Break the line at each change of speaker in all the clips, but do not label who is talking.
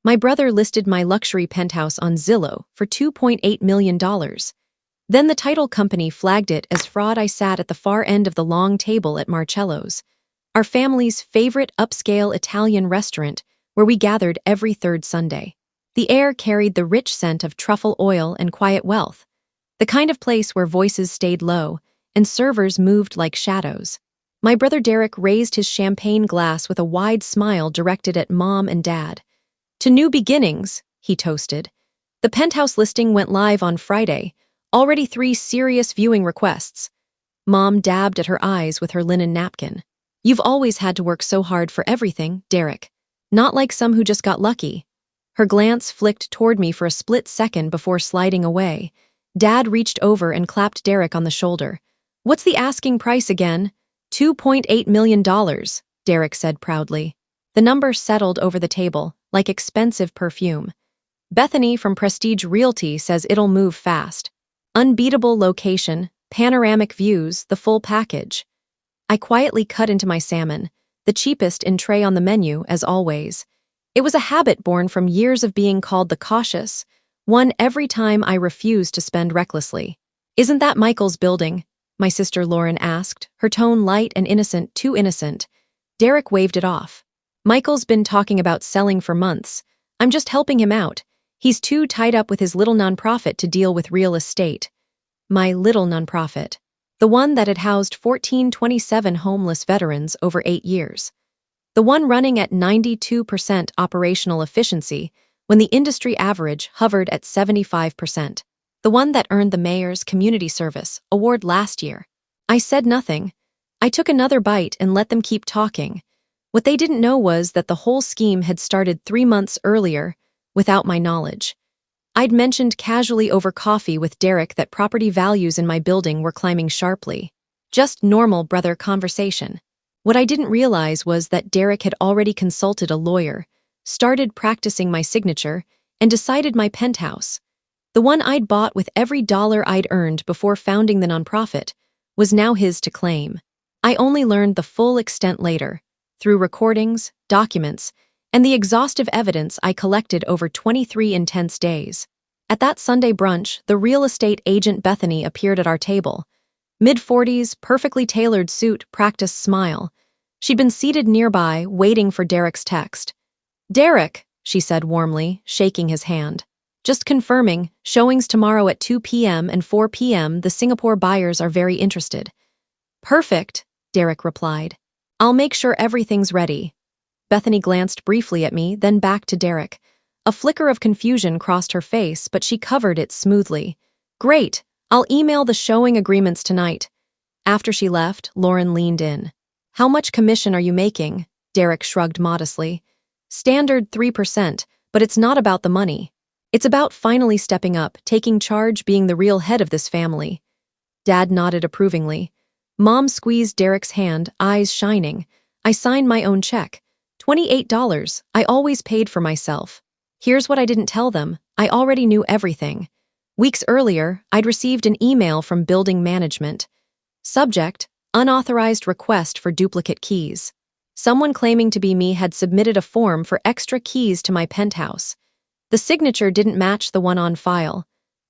My brother listed my luxury penthouse on Zillow for $2.8 million. Then the title company flagged it as fraud. I sat at the far end of the long table at Marcello's, our family's favorite upscale Italian restaurant where we gathered every third Sunday. The air carried the rich scent of truffle oil and quiet wealth, the kind of place where voices stayed low and servers moved like shadows. My brother Derek raised his champagne glass with a wide smile directed at Mom and Dad. To new beginnings, he toasted. The penthouse listing went live on Friday, already 3 serious viewing requests. Mom dabbed at her eyes with her linen napkin. You've always had to work so hard for everything, Derek. Not like some who just got lucky. Her glance flicked toward me for a split second before sliding away. Dad reached over and clapped Derek on the shoulder. What's the asking price again? $2.8 million, Derek said proudly. The number settled over the table, like expensive perfume. Bethany from Prestige Realty says it'll move fast. Unbeatable location, panoramic views, the full package. I quietly cut into my salmon, the cheapest entree on the menu, as always. It was a habit born from years of being called the cautious, one every time I refused to spend recklessly. Isn't that Michael's building? My sister Lauren asked, her tone light and innocent, too innocent. Derek waved it off. Michael's been talking about selling for months. I'm just helping him out. He's too tied up with his little nonprofit to deal with real estate. My little nonprofit. The one that had housed 1,427 homeless veterans over 8 years. The one running at 92% operational efficiency when the industry average hovered at 75%. The one that earned the Mayor's Community Service Award last year. I said nothing. I took another bite and let them keep talking. What they didn't know was that the whole scheme had started 3 months earlier, without my knowledge. I'd mentioned casually over coffee with Derek that property values in my building were climbing sharply. Just normal brother conversation. What I didn't realize was that Derek had already consulted a lawyer, started practicing my signature, and decided my penthouse, the one I'd bought with every dollar I'd earned before founding the nonprofit, was now his to claim. I only learned the full extent later, through recordings, documents, and the exhaustive evidence I collected over 23 intense days. At that Sunday brunch, the real estate agent Bethany appeared at our table. Mid-40s, perfectly tailored suit, practiced smile. She'd been seated nearby, waiting for Derek's text. "Derek," she said warmly, shaking his hand. "Just confirming, showings tomorrow at 2 p.m. and 4 p.m. The Singapore buyers are very interested." "Perfect," Derek replied. "I'll make sure everything's ready." Bethany glanced briefly at me, then back to Derek. A flicker of confusion crossed her face, but she covered it smoothly. "Great, I'll email the showing agreements tonight." After she left, Lauren leaned in. "How much commission are you making?" Derek shrugged modestly. "Standard 3%, but it's not about the money. It's about finally stepping up, taking charge, being the real head of this family." Dad nodded approvingly. Mom squeezed Derek's hand, eyes shining. "I signed my own check. $28. I always paid for myself. Here's what I didn't tell them. I already knew everything. Weeks earlier, I'd received an email from building management. Subject, unauthorized request for duplicate keys. Someone claiming to be me had submitted a form for extra keys to my penthouse. The signature didn't match the one on file.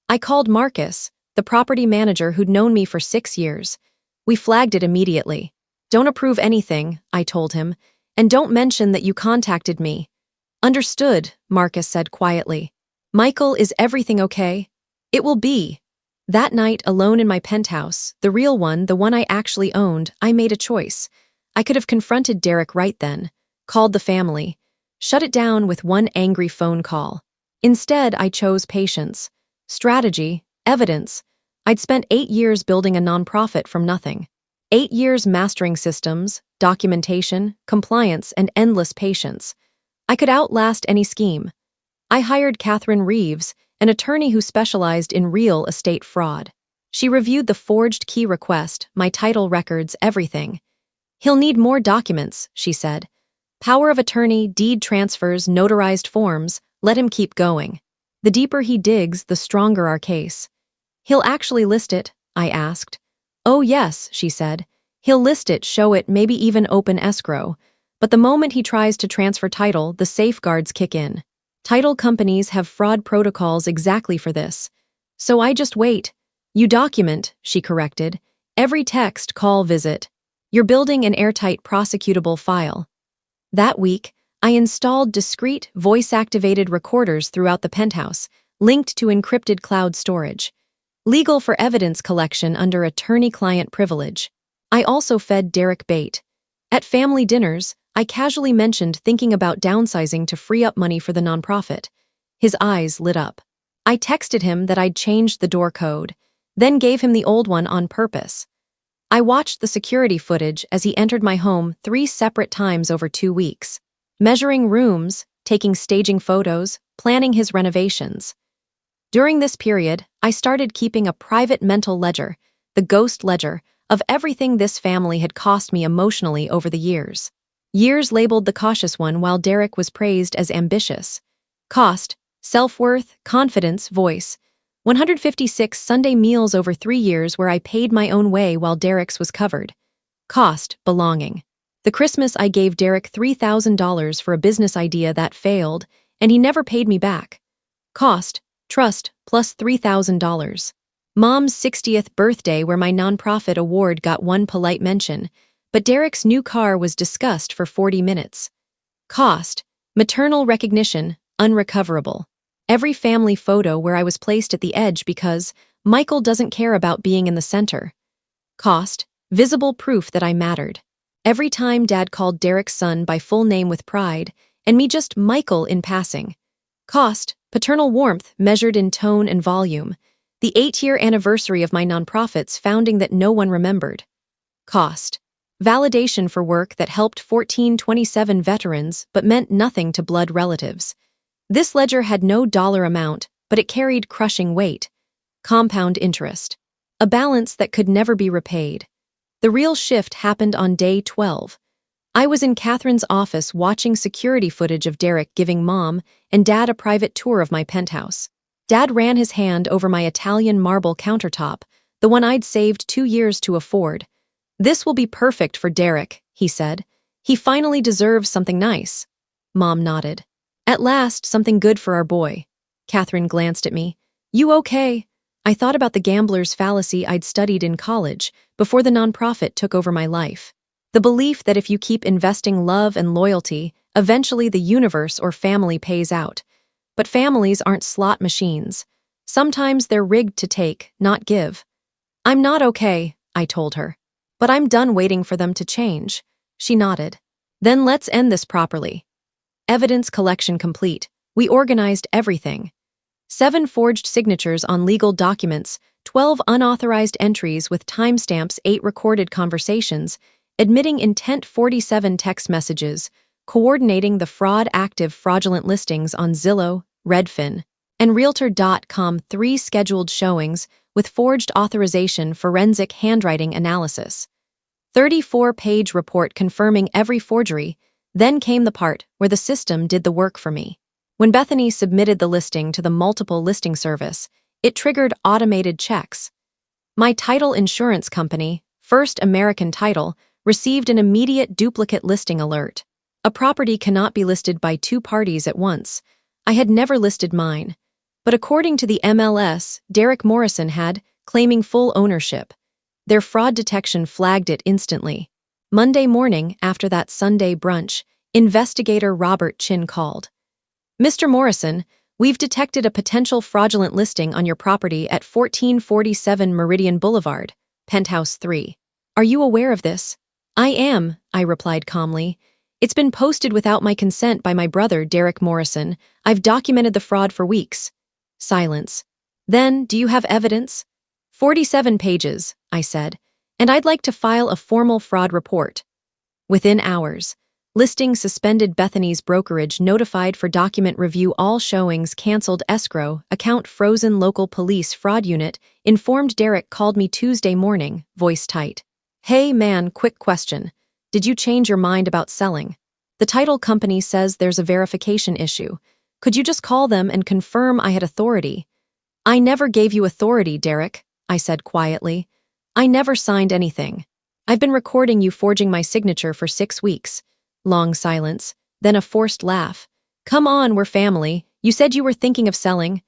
I called Marcus, the property manager who'd known me for 6 years. We flagged it immediately. "Don't approve anything," I told him, "and don't mention that you contacted me." "Understood," Marcus said quietly. "Michael, is everything okay?" "It will be." That night, alone in my penthouse, the real one, the one I actually owned, I made a choice. I could have confronted Derek right then, called the family, shut it down with one angry phone call. Instead, I chose patience, strategy, evidence. I'd spent 8 years building a nonprofit from nothing. 8 years mastering systems, documentation, compliance, and endless patience. I could outlast any scheme. I hired Catherine Reeves, an attorney who specialized in real estate fraud. She reviewed the forged key request, my title records, everything. "He'll need more documents," she said. "Power of attorney, deed transfers, notarized forms. Let him keep going. The deeper he digs, the stronger our case." "He'll actually list it?" I asked. "Oh yes," she said. "He'll list it, show it, maybe even open escrow. But the moment he tries to transfer title, the safeguards kick in. Title companies have fraud protocols exactly for this. So I just wait. You document, she corrected, every text, call, visit. You're building an airtight prosecutable file. That week, I installed discrete, voice-activated recorders throughout the penthouse, linked to encrypted cloud storage. Legal for evidence collection under attorney-client privilege. I also fed Derek bait. At family dinners, I casually mentioned thinking about downsizing to free up money for the nonprofit. His eyes lit up. I texted him that I'd changed the door code, then gave him the old one on purpose. I watched the security footage as he entered my home 3 separate times over 2 weeks, measuring rooms, taking staging photos, planning his renovations. During this period, I started keeping a private mental ledger, the ghost ledger, of everything this family had cost me emotionally over the years. Years labeled the cautious one while Derek was praised as ambitious. Cost, self-worth, confidence, voice. 156 Sunday meals over 3 years where I paid my own way while Derek's was covered. Cost, belonging. The Christmas I gave Derek $3,000 for a business idea that failed, and he never paid me back. Cost, trust, plus $3,000. Mom's 60th birthday where my nonprofit award got one polite mention, but Derek's new car was discussed for 40 minutes. Cost, maternal recognition, unrecoverable. Every family photo where I was placed at the edge because Michael doesn't care about being in the center. Cost, visible proof that I mattered. Every time Dad called Derek's son by full name with pride, and me just Michael in passing. Cost, paternal warmth measured in tone and volume. The 8-year anniversary of my nonprofit's founding that no one remembered. Cost, validation for work that helped 1427 veterans but meant nothing to blood relatives. This ledger had no dollar amount, but it carried crushing weight. Compound interest. A balance that could never be repaid. The real shift happened on day 12. I was in Catherine's office watching security footage of Derek giving Mom and Dad a private tour of my penthouse. Dad ran his hand over my Italian marble countertop, the one I'd saved 2 years to afford. "This will be perfect for Derek," he said. "He finally deserves something nice." Mom nodded. "At last, something good for our boy." Catherine glanced at me. "You okay?" I thought about the gambler's fallacy I'd studied in college before the nonprofit took over my life. The belief that if you keep investing love and loyalty, eventually the universe or family pays out. But families aren't slot machines. Sometimes they're rigged to take, not give. "I'm not okay," I told her. "But I'm done waiting for them to change." She nodded. "Then let's end this properly." Evidence collection complete. We organized everything. 7 forged signatures on legal documents, 12 unauthorized entries with timestamps, 8 recorded conversations, admitting intent 47 text messages, coordinating the fraud-active fraudulent listings on Zillow, Redfin, and Realtor.com, 3 scheduled showings with forged authorization forensic handwriting analysis. 34-page report confirming every forgery. Then came the part where the system did the work for me. When Bethany submitted the listing to the multiple listing service, it triggered automated checks. My title insurance company, First American Title, received an immediate duplicate listing alert. A property cannot be listed by 2 parties at once. I had never listed mine. But according to the MLS, Derek Morrison had, claiming full ownership. Their fraud detection flagged it instantly. Monday morning, after that Sunday brunch, investigator Robert Chin called. "Mr. Morrison, we've detected a potential fraudulent listing on your property at 1447 Meridian Boulevard, Penthouse 3. Are you aware of this?" "I am," I replied calmly. "It's been posted without my consent by my brother, Derek Morrison. I've documented the fraud for weeks." Silence. "Then, do you have evidence?" 47 pages, I said, "and I'd like to file a formal fraud report." Within hours, listing suspended, Bethany's brokerage notified for document review, all showings canceled, escrow, account frozen, local police fraud unit informed. Derek called me Tuesday morning, voice tight. "Hey man, quick question. Did you change your mind about selling? The title company says there's a verification issue. Could you just call them and confirm I had authority?" "I never gave you authority, Derek," I said quietly. "I never signed anything. I've been recording you forging my signature for 6 weeks. Long silence, then a forced laugh. "Come on, we're family. You said you were thinking of selling.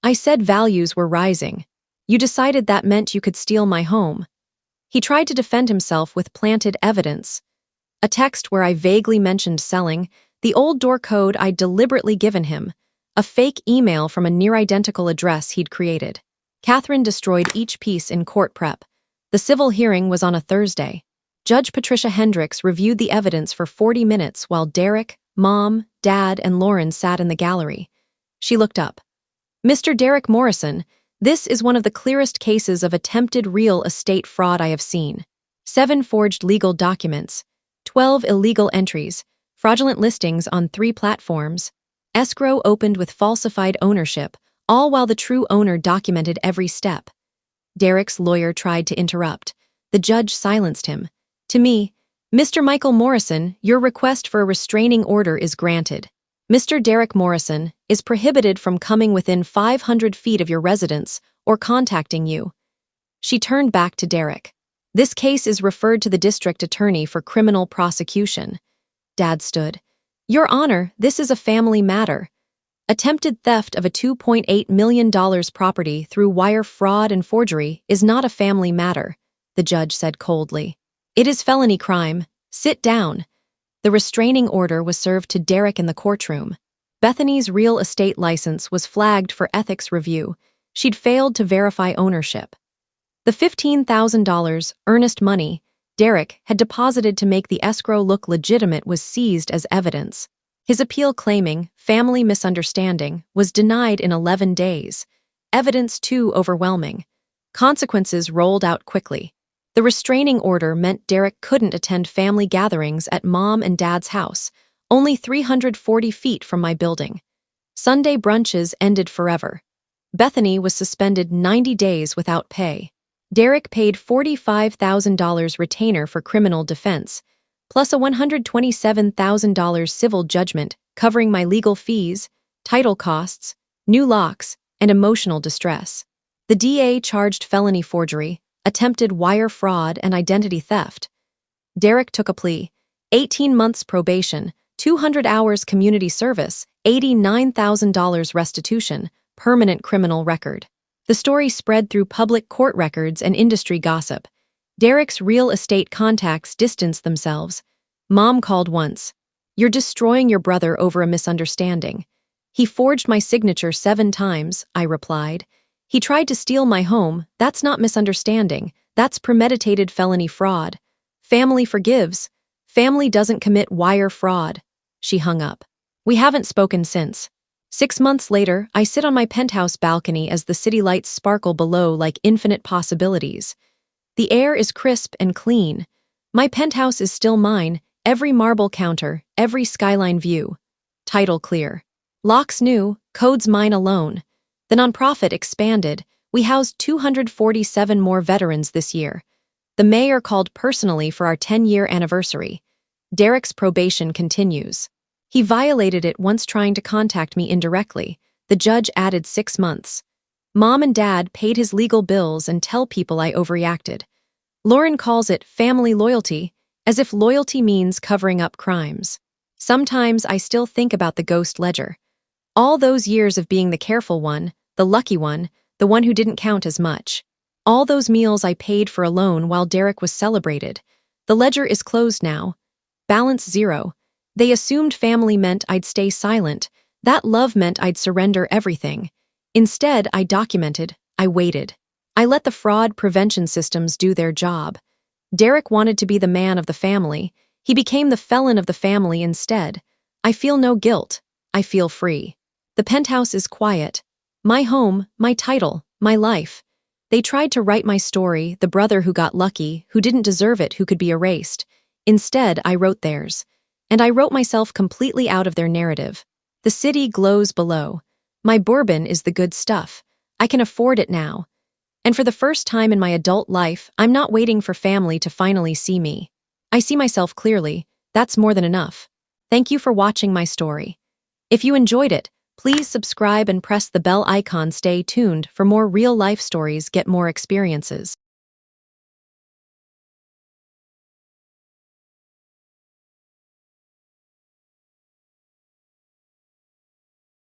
I said values were rising. You decided that meant you could steal my home. He tried to defend himself with planted evidence. A text where I vaguely mentioned selling, the old door code I'd deliberately given him, a fake email from a near-identical address he'd created. Catherine destroyed each piece in court prep. The civil hearing was on a Thursday. Judge Patricia Hendricks reviewed the evidence for 40 minutes while Derek, Mom, Dad, and Lauren sat in the gallery. She looked up. Mr. Derek Morrison, this is one of the clearest cases of attempted real estate fraud I have seen. 7 forged legal documents, 12 illegal entries, fraudulent listings on 3 platforms, escrow opened with falsified ownership, all while the true owner documented every step. Derek's lawyer tried to interrupt. The judge silenced him. To me, Mr. Michael Morrison, your request for a restraining order is granted. Mr. Derek Morrison is prohibited from coming within 500 feet of your residence or contacting you. She turned back to Derek. This case is referred to the district attorney for criminal prosecution. Dad stood. Your Honor, this is a family matter. Attempted theft of a $2.8 million property through wire fraud and forgery is not a family matter, the judge said coldly. It is felony crime. Sit down. The restraining order was served to Derek in the courtroom. Bethany's real estate license was flagged for ethics review. She'd failed to verify ownership. The $15,000 earnest money Derek had deposited to make the escrow look legitimate was seized as evidence. His appeal claiming family misunderstanding was denied in 11 days. Evidence too overwhelming. Consequences rolled out quickly. The restraining order meant Derek couldn't attend family gatherings at Mom and Dad's house, only 340 feet from my building. Sunday brunches ended forever. Bethany was suspended 90 days without pay. Derek paid $45,000 retainer for criminal defense, plus a $127,000 civil judgment covering my legal fees, title costs, new locks, and emotional distress. The DA charged felony forgery, attempted wire fraud, and identity theft. Derek took a plea, 18 months probation, 200 hours community service, $89,000 restitution, permanent criminal record. The story spread through public court records and industry gossip. Derek's real estate contacts distanced themselves. Mom called once. You're destroying your brother over a misunderstanding. He forged my signature 7 times, I replied. He tried to steal my home. That's not misunderstanding. That's premeditated felony fraud. Family forgives. Family doesn't commit wire fraud. She hung up. We haven't spoken since. 6 months later, I sit on my penthouse balcony as the city lights sparkle below like infinite possibilities. The air is crisp and clean. My penthouse is still mine, every marble counter, every skyline view. Title clear. Locks new, codes mine alone. The nonprofit expanded. We housed 247 more veterans this year. The mayor called personally for our 10-year anniversary. Derek's probation continues. He violated it once trying to contact me indirectly. The judge added 6 months. Mom and Dad paid his legal bills and tell people I overreacted. Lauren calls it family loyalty, as if loyalty means covering up crimes. Sometimes I still think about the ghost ledger. All those years of being the careful one, the lucky one, the one who didn't count as much. All those meals I paid for alone while Derek was celebrated. The ledger is closed now. Balance 0. They assumed family meant I'd stay silent. That love meant I'd surrender everything. Instead, I documented. I waited. I let the fraud prevention systems do their job. Derek wanted to be the man of the family. He became the felon of the family instead. I feel no guilt. I feel free. The penthouse is quiet. My home, my title, my life. They tried to write my story, the brother who got lucky, who didn't deserve it, who could be erased. Instead, I wrote theirs. And I wrote myself completely out of their narrative. The city glows below. My bourbon is the good stuff. I can afford it now. And for the first time in my adult life, I'm not waiting for family to finally see me. I see myself clearly. That's more than enough. Thank you for watching my story. If you enjoyed it, please subscribe and press the bell icon. Stay tuned for more real-life stories. Get more experiences.